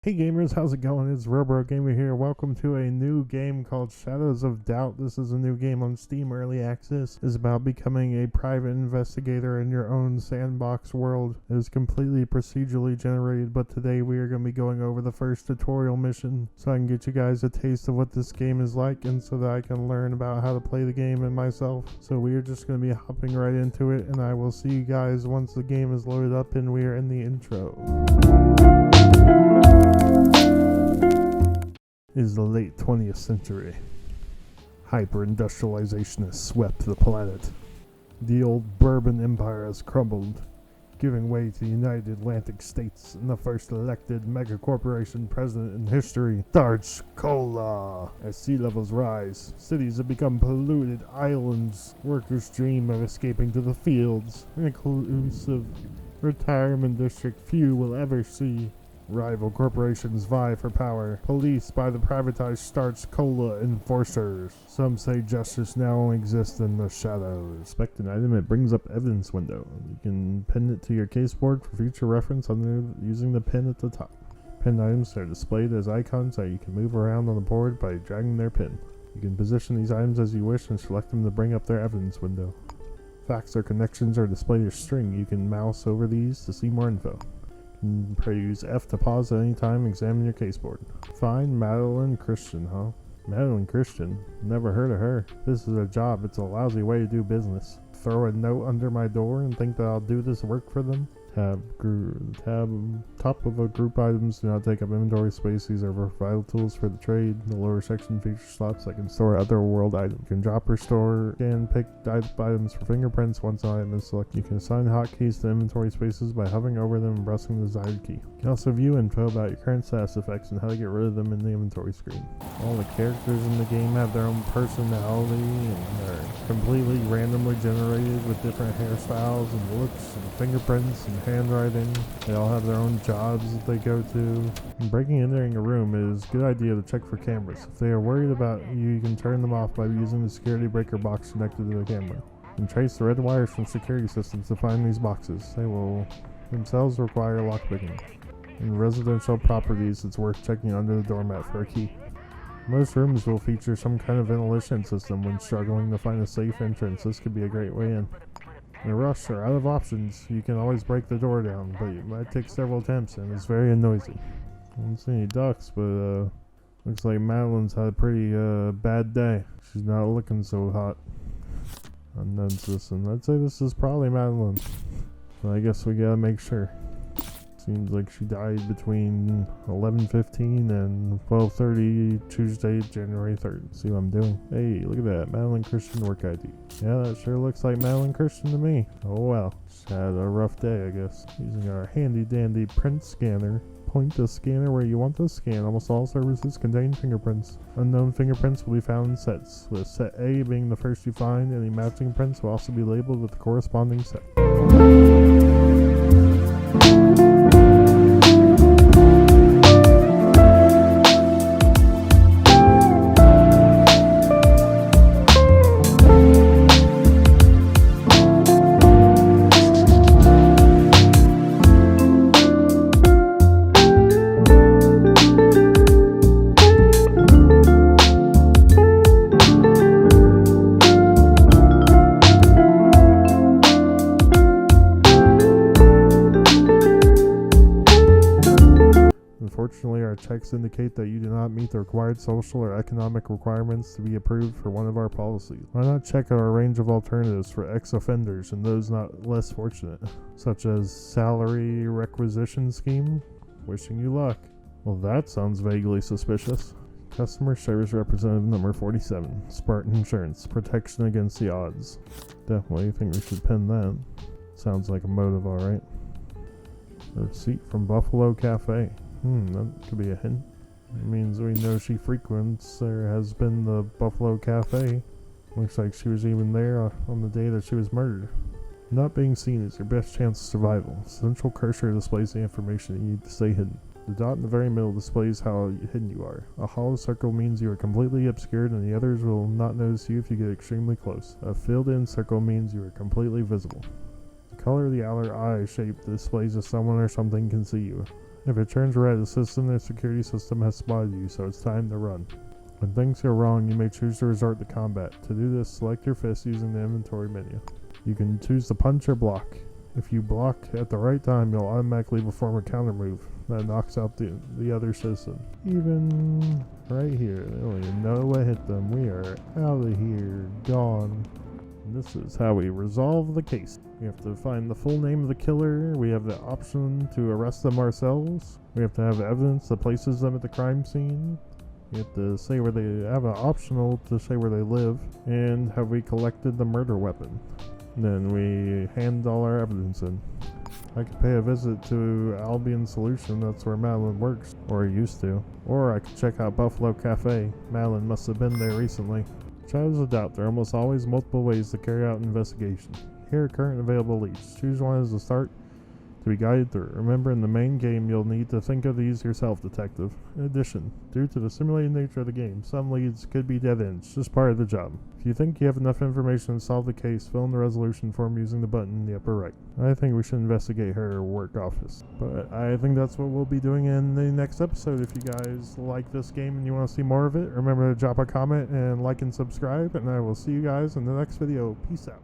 Hey gamers, how's it going? It's Robro Gamer here. Welcome to a new game called Shadows of Doubt. This is a new game on Steam Early Access. It's about becoming a private investigator in your own sandbox world. It is completely procedurally generated, but today we are going to be going over the first tutorial mission so I can get you guys a taste of what this game is like and so that I can learn about how to play the game and myself. So we are just going to be hopping right into it, and I will see you guys once the game is loaded up and we are in the intro. It is the late 20th century. Hyper-industrialization has swept the planet. The old Bourbon Empire has crumbled, giving way to the United Atlantic States and the first elected megacorporation president in history, Sarge Cola. As sea levels rise, cities have become polluted islands. Workers dream of escaping to the fields, an inclusive retirement district few will ever see. Rival corporations vie for power, policed by the privatized Starch Cola enforcers. Some say justice now only exists in the shadows. Inspect an item, it brings up evidence window. You can pin it to your caseboard for future reference using the pin at the top. Pinned items are displayed as icons that you can move around on the board by dragging their pin. You can position these items as you wish and select them to bring up their evidence window. Facts or connections are displayed as string. You can mouse over these to see more info. Use F to pause at any time. Examine your caseboard. Find Madeline Christian, huh? Madeline Christian? Never heard of her. This is a job. It's a lousy way to do business. Throw a note under my door and think that I'll do this work for them? Tab, top of a group items do not take up inventory space. These are vital tools for the trade. The lower section features slots that can store other world items. You can drop or store and pick items for fingerprints once an item is selected. You can assign hotkeys to inventory spaces by hovering over them and pressing the desired key. You can also view info about your current status effects and how to get rid of them in the inventory screen. All the characters in the game have their own personality and they're completely randomly generated with different hairstyles and looks and fingerprints and handwriting. They all have their own jobs that they go to. Breaking and entering a room is a good idea to check for cameras. If they are worried about you, you can turn them off by using the security breaker box connected to the camera. And trace the red wires from security systems to find these boxes. They will themselves require lockpicking. In residential properties, it's worth checking under the doormat for a key. Most rooms will feature some kind of ventilation system when struggling to find a safe entrance. This could be a great way in. In a rush or out of options, you can always break the door down, but it might take several attempts and it's very noisy. I don't see any ducks, but looks like Madeline's had a pretty bad day. She's not looking so hot. Unknown citizen. I'd say this is probably Madeline. But I guess we gotta make sure. Seems like she died between 11:15 and 12:30 Tuesday, January 3rd. See what I'm doing? Hey, look at that. Madeline Christian work ID. Yeah, that sure looks like Madeline Christian to me. Oh well. Just had a rough day, I guess. Using our handy dandy print scanner. Point the scanner where you want to scan. Almost all services contain fingerprints. Unknown fingerprints will be found in sets, with set A being the first you find. Any matching prints will also be labeled with the corresponding set. Unfortunately, our checks indicate that you do not meet the required social or economic requirements to be approved for one of our policies. Why not check our range of alternatives for ex-offenders and those not less fortunate, such as salary requisition scheme? Wishing you luck. Well, that sounds vaguely suspicious. Customer Service Representative number 47, Spartan Insurance, protection against the odds. Definitely think we should pin that. Sounds like a motive, alright. A receipt from Buffalo Cafe. That could be a hint. It means we know she frequents or has been the Buffalo Cafe. Looks like she was even there on the day that she was murdered. Not being seen is your best chance of survival. Central cursor displays the information you need to stay hidden. The dot in the very middle displays how hidden you are. A hollow circle means you are completely obscured and the others will not notice you if you get extremely close. A filled-in circle means you are completely visible. The color of the outer eye shape displays if someone or something can see you. If it turns red, the security system has spotted you, so it's time to run. When things go wrong, you may choose to resort to combat. To do this, select your fist using the inventory menu. You can choose to punch or block. If you block at the right time, you'll automatically perform a counter move that knocks out the other citizen. Even right here, they don't even know what hit them. We are out of here, gone. And this is how we resolve the case. We have to find the full name of the killer. We have the option to arrest them ourselves. We have to have evidence that places them at the crime scene. You have to say where they have an optional to say where they live, and have we collected the murder weapon. Then we hand all our evidence in. I could pay a visit to Albion Solution, that's where Madeline works, or used to. Or I could check out Buffalo Cafe. Madeline must have been there recently. Shadows of doubt, there are almost always multiple ways to carry out an investigation. Here are current available leads. Choose one as a start to be guided through. Remember, in the main game, you'll need to think of these yourself, detective. In addition, due to the simulated nature of the game, some leads could be dead ends, just part of the job. If you think you have enough information to solve the case, fill in the resolution form using the button in the upper right. I think we should investigate her work office. But I think that's what we'll be doing in the next episode. If you guys like this game and you want to see more of it, remember to drop a comment and like and subscribe, and I will see you guys in the next video. Peace out.